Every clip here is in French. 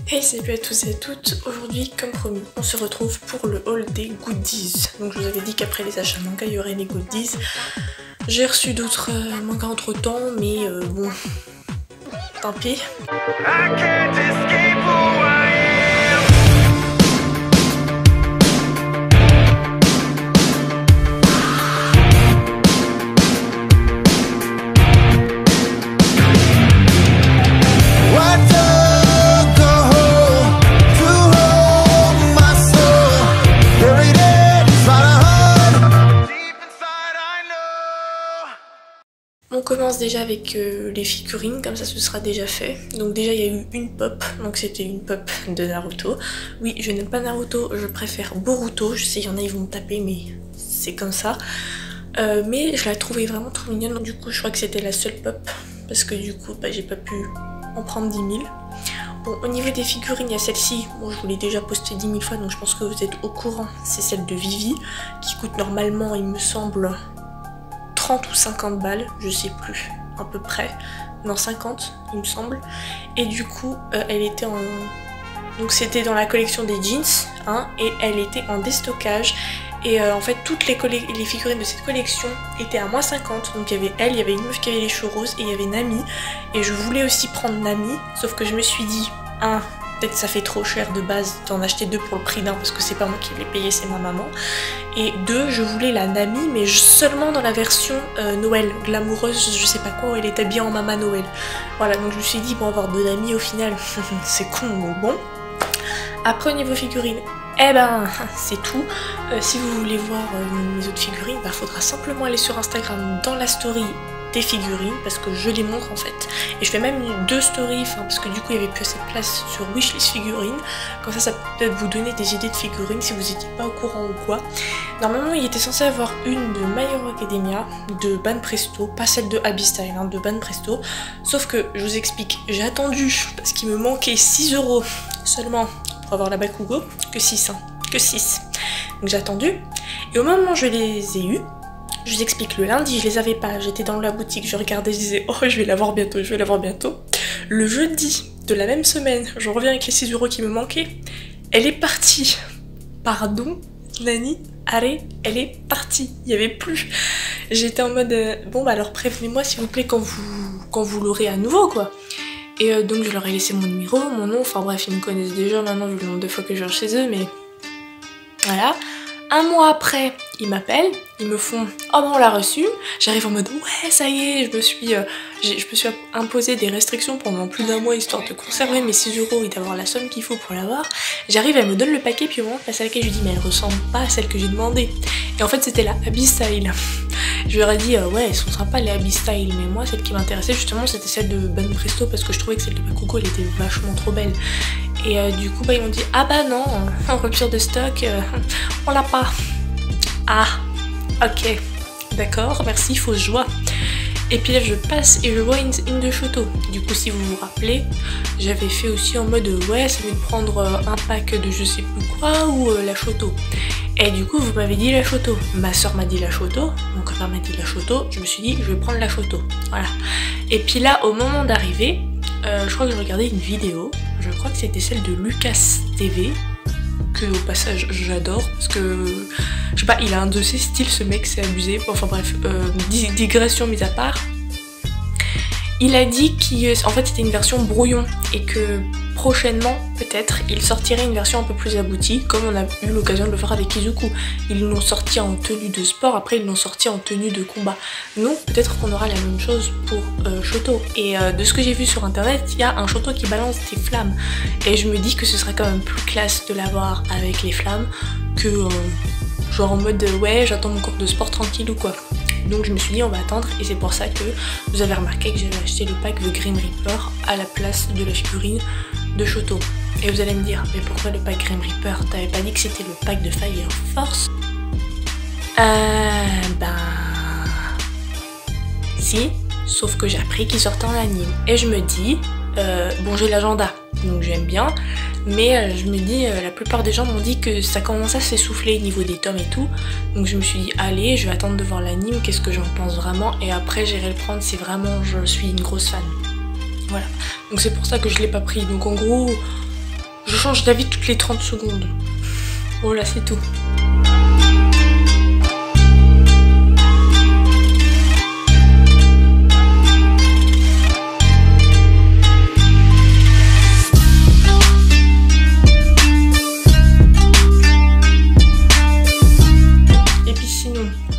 Hey, salut à tous et à toutes. Aujourd'hui, comme promis, on se retrouve pour le haul des goodies. Donc je vous avais dit qu'après les achats manga, il y aurait des goodies. J'ai reçu d'autres mangas entre temps, mais bon, tant pis. On commence déjà avec les figurines, comme ça ce sera déjà fait. Donc déjà il y a eu une pop, donc c'était une pop de Naruto. Oui, je n'aime pas Naruto, je préfère Boruto. Je sais, il y en a ils vont me taper, mais c'est comme ça. Mais je la trouvais vraiment trop mignonne, donc du coup je crois que c'était la seule pop. Parce que du coup bah, j'ai pas pu en prendre 10 000. Bon, au niveau des figurines, il y a celle-ci, bon je vous l'ai déjà postée 10 000 fois, donc je pense que vous êtes au courant. C'est celle de Vivi, qui coûte normalement, il me semble, 30 ou 50 balles, je sais plus, à peu près. Non, 50, il me semble. Et du coup, elle était en... Donc c'était dans la collection des jeans, hein, et elle était en déstockage. Et en fait, toutes les figurines de cette collection étaient à moins 50. Donc il y avait elle, il y avait une meuf qui avait les cheveux roses, et il y avait Nami. Et je voulais aussi prendre Nami, sauf que je me suis dit, peut-être ça fait trop cher de base d'en acheter deux pour le prix d'un, parce que c'est pas moi qui l'ai payé, c'est ma maman. Et deux, je voulais la Nami, mais seulement dans la version Noël, glamoureuse, je sais pas quoi, où elle est habillée en Maman Noël. Voilà, donc je me suis dit, bon, avoir deux Nami au final, c'est con, donc bon. Après, au niveau figurines, eh ben, c'est tout. Si vous voulez voir mes autres figurines, bah, faudra simplement aller sur Instagram dans la story des figurines, parce que je les montre en fait. Et je fais même deux stories, parce que du coup il y avait plus assez de place sur Wishlist figurines. Comme ça, ça peut peut-être vous donner des idées de figurines si vous n'étiez pas au courant ou quoi. Normalement, il était censé avoir une de My Hero Academia, de Banpresto, pas celle de Abby Style, hein, de Banpresto. Sauf que, je vous explique, j'ai attendu, parce qu'il me manquait 6 € seulement pour avoir la Bakugo, que 6, hein, que 6. Donc j'ai attendu, et au moment où je les ai eus, je vous explique, le lundi je les avais pas, j'étais dans la boutique, je regardais, je disais oh je vais l'avoir bientôt, je vais l'avoir bientôt. Le jeudi de la même semaine, je reviens avec les 6 € qui me manquaient, elle est partie. Pardon, Nani, arrête, elle est partie, il n'y avait plus. J'étais en mode bon bah alors prévenez-moi s'il vous plaît quand vous l'aurez à nouveau quoi. Et donc je leur ai laissé mon numéro, mon nom, enfin bref ils me connaissent déjà maintenant vu le nombre de fois que je viens chez eux, mais voilà. Un mois après, ils m'appellent, ils me font « Oh ben on l'a reçu ». J'arrive en mode « Ouais, ça y est, je me suis imposé des restrictions pendant plus d'un mois histoire de conserver mes 6 € et d'avoir la somme qu'il faut pour l'avoir ». J'arrive, elle me donne le paquet, puis au moment de passer à laquelle je lui dis « Mais elle ressemble pas à celle que j'ai demandé ». Et en fait, c'était la Abby Style. Je leur ai dit « Ouais, elles sont sympas les Abby Style », mais moi, celle qui m'intéressait justement, c'était celle de Banpresto parce que je trouvais que celle de Bakugo, elle était vachement trop belle. Et du coup, bah, ils m'ont dit « Ah bah non, en rupture de stock, on l'a pas ». Ah, ok, d'accord, merci, fausse joie. Et puis là, je passe et je vois une de Shoto. Du coup, si vous vous rappelez, j'avais fait aussi en mode « Ouais, c'est mieux de prendre un pack de je sais plus quoi ou la Shoto ». Et du coup, vous m'avez dit la Shoto. Ma soeur m'a dit la Shoto, mon copain m'a dit la Shoto. Je me suis dit, je vais prendre la Shoto. Voilà. Et puis là, au moment d'arriver, je crois que je regardais une vidéo. Je crois que c'était celle de Lucas TV, que au passage j'adore parce que je sais pas, il a un de ses styles, ce mec, c'est abusé. Enfin bref, digression mise à part. Il a dit qu'en fait c'était une version brouillon et que prochainement peut-être il sortirait une version un peu plus aboutie, comme on a eu l'occasion de le faire avec Izuku. Ils l'ont sorti en tenue de sport, après ils l'ont sorti en tenue de combat. Nous, peut-être qu'on aura la même chose pour Shoto. Et de ce que j'ai vu sur internet, il y a un Shoto qui balance des flammes. Et je me dis que ce serait quand même plus classe de l'avoir avec les flammes que genre en mode ouais j'attends mon cours de sport tranquille ou quoi. Donc je me suis dit on va attendre, et c'est pour ça que vous avez remarqué que j'avais acheté le pack de Grim Reaper à la place de la figurine de Shoto. Et vous allez me dire mais pourquoi le pack Grim Reaper? T'avais pas dit que c'était le pack de Fire Force? Ben... Si, sauf que j'ai appris qu'il sortait en anime. Et je me dis, bon j'ai l'agenda, donc j'aime bien, mais je me dis, la plupart des gens m'ont dit que ça commençait à s'essouffler au niveau des tomes et tout, donc je me suis dit, allez, je vais attendre de voir l'anime, qu'est-ce que j'en pense vraiment, et après j'irai le prendre si vraiment je suis une grosse fan. Voilà, donc c'est pour ça que je l'ai pas pris, donc en gros, Je change d'avis toutes les 30 secondes. Voilà, c'est tout.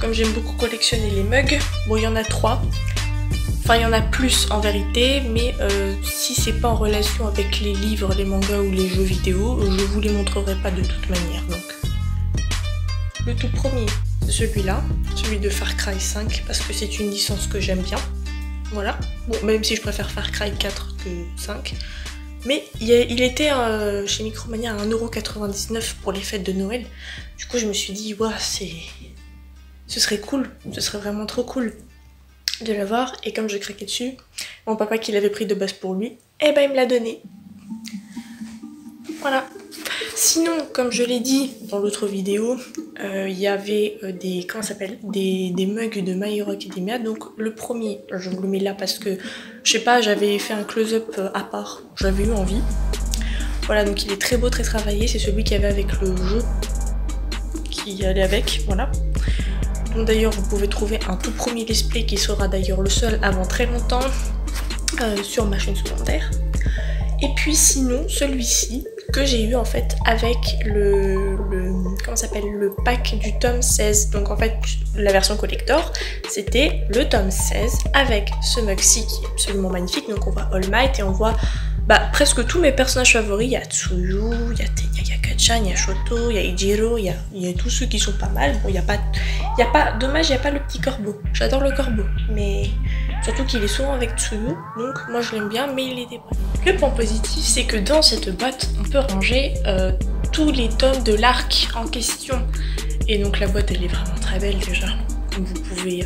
Comme j'aime beaucoup collectionner les mugs, bon il y en a 3, enfin il y en a plus en vérité, mais si c'est pas en relation avec les livres, les mangas ou les jeux vidéo, je vous les montrerai pas de toute manière. Donc le tout premier c'est celui-là, celui de Far Cry 5 parce que c'est une licence que j'aime bien, voilà, bon même si je préfère Far Cry 4 que 5. Mais il était chez Micromania à 1,99€ pour les fêtes de Noël, du coup je me suis dit waouh ce serait cool, ce serait vraiment trop cool de l'avoir. Et comme je craquais dessus, mon papa qui l'avait pris de base pour lui, eh ben il me l'a donné. Voilà. Sinon, comme je l'ai dit dans l'autre vidéo, il y avait des, comment ça s'appelle, des mugs de My Hero Academia. Donc le premier, je vous le mets là parce que, je sais pas, j'avais fait un close-up à part, j'avais eu envie. Voilà, donc il est très beau, très travaillé, c'est celui qu'il y avait avec le jeu qui allait avec, voilà. D'ailleurs vous pouvez trouver un tout premier display qui sera d'ailleurs le seul avant très longtemps sur ma chaîne secondaire. Et puis sinon celui-ci que j'ai eu en fait avec comment s'appelle, le pack du tome 16. Donc en fait la version collector c'était le tome 16 avec ce mug-ci qui est absolument magnifique. Donc on voit All Might et on voit presque tous mes personnages favoris. Il y a Tsuyu, il y a Tenya, il y a Kachan, il y a Shoto, il y a Ijiro, il y a tous ceux qui sont pas mal. Bon, il y a pas, dommage, il n'y a pas le petit corbeau. J'adore le corbeau, mais surtout qu'il est souvent avec Tsuyu, donc moi je l'aime bien, mais il est dépressif. Le point positif, c'est que dans cette boîte, on peut ranger tous les tomes de l'arc en question. Et donc la boîte, elle est vraiment très belle déjà, comme vous pouvez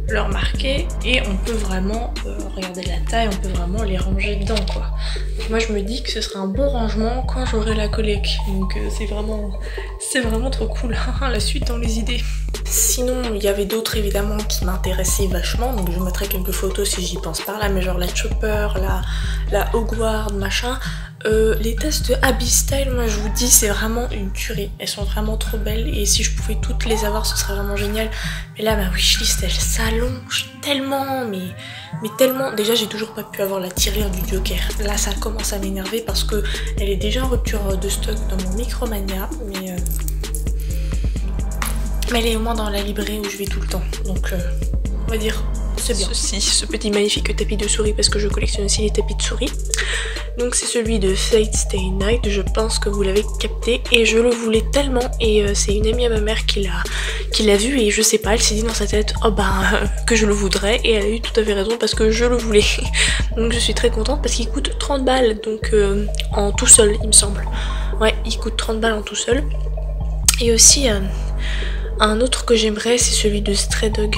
le remarquer, et on peut vraiment regarder la taille, on peut vraiment les ranger dedans quoi. Donc moi je me dis que ce sera un bon rangement quand j'aurai la collecte, donc c'est vraiment trop cool. La suite dans les idées. Sinon il y avait d'autres évidemment qui m'intéressaient vachement, donc je mettrai quelques photos si j'y pense par là, mais genre la Chopper, la Hogwarts, machin. Les tasses de Abyss Style, moi je vous dis c'est vraiment une tuerie, elles sont vraiment trop belles et si je pouvais toutes les avoir ce serait vraiment génial. Mais là ma wishlist elle s'allonge tellement, mais tellement. Déjà j'ai toujours pas pu avoir la tirelire du Joker, là ça commence à m'énerver parce que elle est déjà en rupture de stock dans mon Micromania, mais elle est au moins dans la librairie où je vais tout le temps, donc on va dire c'est bien. Ce petit magnifique tapis de souris parce que je collectionne aussi les tapis de souris. Donc c'est celui de Fate Stay Night, je pense que vous l'avez capté et je le voulais tellement et c'est une amie à ma mère qui l'a vu et je sais pas, elle s'est dit dans sa tête oh que je le voudrais et elle a eu tout à fait raison parce que je le voulais. Donc je suis très contente parce qu'il coûte 30 balles donc en tout seul il me semble. Ouais, il coûte 30 balles en tout seul. Et aussi un autre que j'aimerais c'est celui de Stray Dog.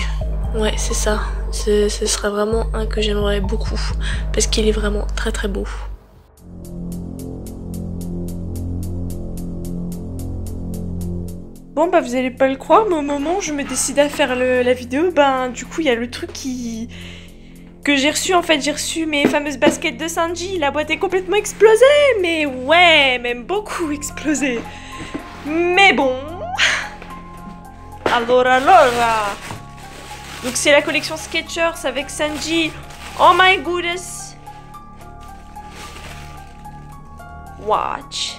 Ouais c'est ça, ce serait vraiment un que j'aimerais beaucoup parce qu'il est vraiment très très beau. Bon vous allez pas le croire, mais au moment où je me décide à faire la vidéo, du coup il y a le truc que j'ai reçu. En fait j'ai reçu mes fameuses baskets de Sanji, la boîte est complètement explosée, mais ouais, même beaucoup explosée. Mais bon, alors. Donc c'est la collection Skechers avec Sanji. Oh my goodness. Watch.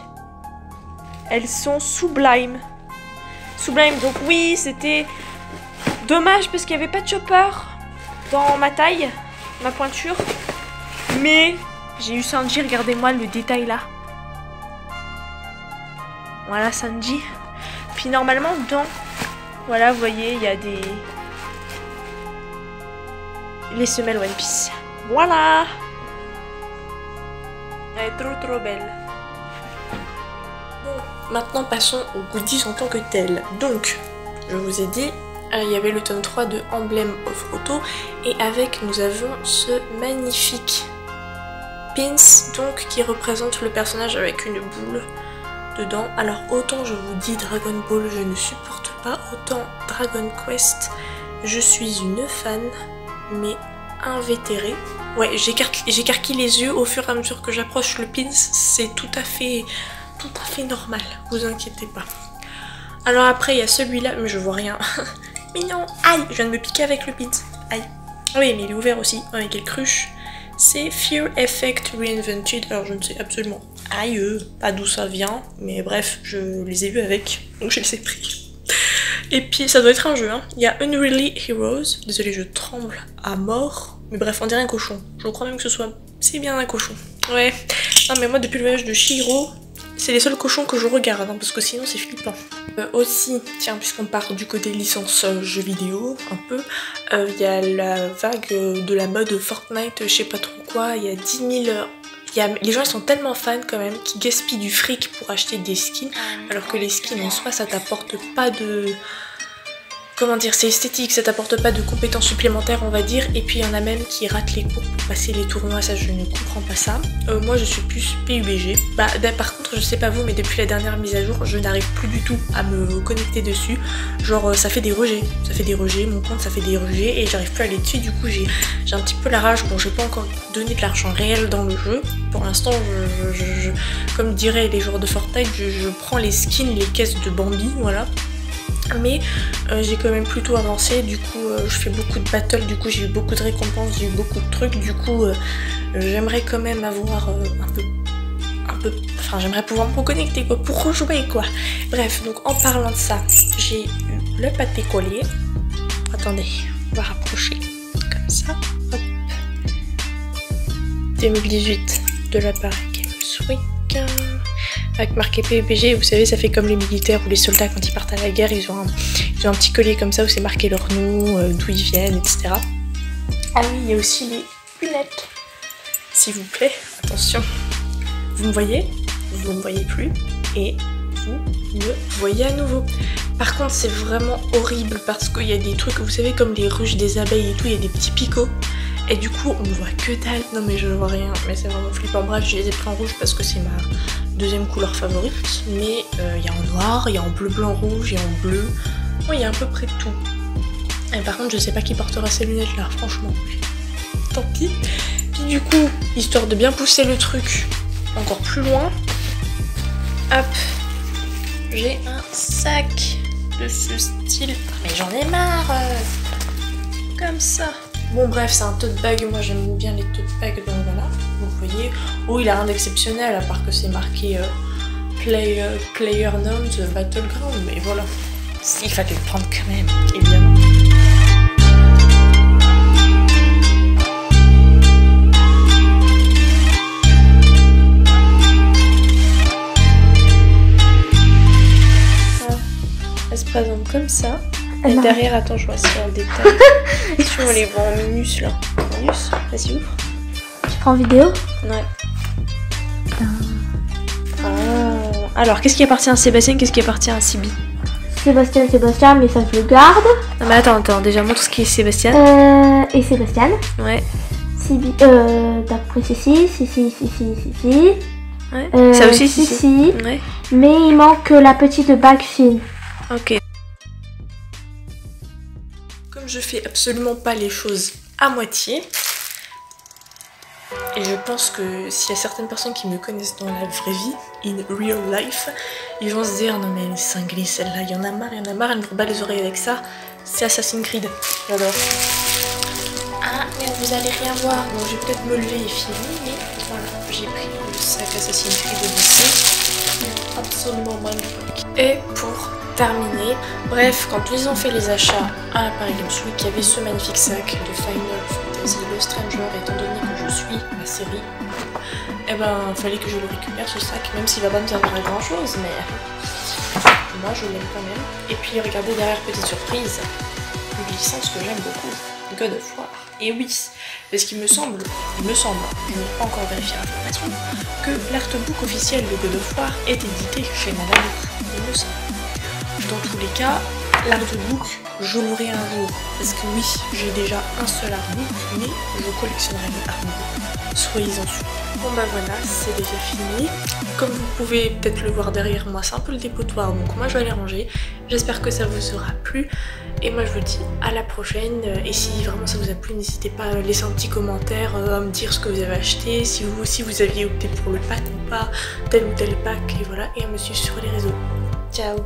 Elles sont sublimes. Sublime, donc oui, c'était dommage parce qu'il n'y avait pas de chopper dans ma taille, ma pointure. Mais j'ai eu Sanji, regardez-moi le détail là. Voilà Sanji. Puis normalement dedans, voilà, vous voyez, il y a les semelles One Piece. Voilà. Elle est trop belle. Maintenant passons aux goodies en tant que tel. Donc, je vous ai dit, il y avait le tome 3 de Emblem of Roto et avec nous avons ce magnifique pins donc qui représente le personnage avec une boule dedans. Alors autant je vous dis Dragon Ball je ne supporte pas, autant Dragon Quest je suis une fan, mais invétéré. Ouais, j'écarquille les yeux au fur et à mesure que j'approche le pins, c'est tout à fait normal, vous inquiétez pas. Alors après il y a celui-là, mais je vois rien. Mignon, aïe, je viens de me piquer avec le pins, aïe. Ah oui, mais il est ouvert aussi, avec quelle cruche. C'est Fear Effect Reinvented, alors je ne sais absolument pas d'où ça vient, mais bref, je les ai vus avec, donc je les ai pris. Et puis ça doit être un jeu, hein. Il y a Unreally Heroes, désolé je tremble à mort, mais bref on dirait un cochon, je crois même que c'est bien un cochon. Ouais, non mais moi depuis le voyage de Chihiro, c'est les seuls cochons que je regarde, hein, parce que sinon c'est flippant. Aussi, tiens, puisqu'on part du côté licence jeux vidéo, un peu, il y a la vague de la mode Fortnite, je sais pas trop quoi, il y a 10 000... les gens ils sont tellement fans quand même qu'ils gaspillent du fric pour acheter des skins, alors que les skins en soi ça t'apporte pas de... Comment dire, c'est esthétique, ça t'apporte pas de compétences supplémentaires on va dire, et puis il y en a même qui ratent les cours pour passer les tournois, ça je ne comprends pas ça. Moi je suis plus PUBG, par contre je sais pas vous mais depuis la dernière mise à jour je n'arrive plus du tout à me connecter dessus, genre ça fait des rejets, mon compte ça fait des rejets et j'arrive plus à aller dessus, du coup j'ai un petit peu la rage, bon j'ai pas encore donné de l'argent réel dans le jeu, pour l'instant comme diraient les joueurs de Fortnite, je prends les skins, les caisses de Bambi, voilà. Mais j'ai quand même plutôt avancé, du coup je fais beaucoup de battles, du coup j'ai eu beaucoup de récompenses, j'ai eu beaucoup de trucs, du coup j'aimerais quand même avoir enfin j'aimerais pouvoir me reconnecter quoi, pour rejouer quoi. Bref, donc en parlant de ça, j'ai eu le pâté collier, attendez, on va rapprocher, comme ça, hop, 2018 de l'appareil GameSweek. Avec marqué PUBG, vous savez ça fait comme les militaires ou les soldats quand ils partent à la guerre, ils ont un petit collier comme ça où c'est marqué leur nom, d'où ils viennent, etc. Ah oui, il y a aussi les lunettes, s'il vous plaît, attention, vous me voyez, vous ne me voyez plus, et vous me voyez à nouveau. Par contre c'est vraiment horrible parce qu'il y a des trucs, vous savez comme les ruches des abeilles et tout, il y a des petits picots. Et du coup on ne voit que dalle, non mais je vois rien, mais c'est vraiment flippant. Bref, je les ai pris en rouge parce que c'est ma deuxième couleur favorite, mais il y a en noir, il y a en bleu, blanc, rouge, il y a en bleu, bon, il y a à peu près tout. Et par contre je sais pas qui portera ces lunettes là, franchement, tant pis. Puis du coup, histoire de bien pousser le truc encore plus loin, hop, j'ai un sac de ce style, mais j'en ai marre, comme ça. Bon bref, c'est un tote bag, moi j'aime bien les tote bags, donc voilà, vous voyez. Oh, il a rien d'exceptionnel, à part que c'est marqué PlayerUnknown's Battleground, mais voilà. Il fallait le prendre quand même, évidemment. Voilà. Elle se présente comme ça. Et derrière, attends, je vois si en détail. Si on les voit en minus là. Minus, vas-y, ouvre. Tu prends en vidéo? Ouais. Oh. Alors, qu'est-ce qui appartient à Sébastien, qu'est-ce qui appartient à Sibi? Sébastien, mais ça je le garde. Non, mais attends, déjà montre ce qui est Sébastien. Et Sébastien. Ouais. Sibi, d'après si. Ouais. Ça aussi, si. Ouais. Mais il manque la petite bague fine. Ok. Comme je fais absolument pas les choses à moitié, et je pense que s'il y a certaines personnes qui me connaissent dans la vraie vie, in real life, ils vont se dire non mais elle est cinglée celle-là, il y en a marre, elle me rebat les oreilles avec ça, c'est Assassin's Creed, j'adore. Ah mais vous allez rien voir, bon je vais peut-être me lever et filmer, mais voilà, j'ai pris le sac Assassin's Creed Odyssey, absolument magnifique. Et pour terminé. Bref, quand ils ont fait les achats à l'appareil GameSweek, il y avait ce magnifique sac de Final Fantasy Lost Stranger, étant donné que je suis la série, et ben il fallait que je le récupère ce sac, même s'il va pas me servir à grand chose, mais moi je l'aime quand même. Et puis regardez derrière, petite surprise, une licence que j'aime beaucoup, God of War. Et oui, parce qu'il me semble, je n'ai pas encore vérifié l'information, que l'artbook officiel de God of War est édité chez Nanabu, il me semble. Dans tous les cas, l'artbook, je l'aurai un jour. Parce que oui, j'ai déjà un seul artbook, mais je collectionnerai les artbooks. Soyez-en sûrs. Bon bah voilà, c'est déjà fini. Comme vous pouvez peut-être le voir derrière moi, c'est un peu le dépotoir, donc moi je vais aller ranger. J'espère que ça vous aura plu. Et moi je vous dis à la prochaine. Et si vraiment ça vous a plu, n'hésitez pas à laisser un petit commentaire, à me dire ce que vous avez acheté, si vous aussi vous aviez opté pour le pack ou pas, tel ou tel pack, et voilà, et à me suivre sur les réseaux. Ciao!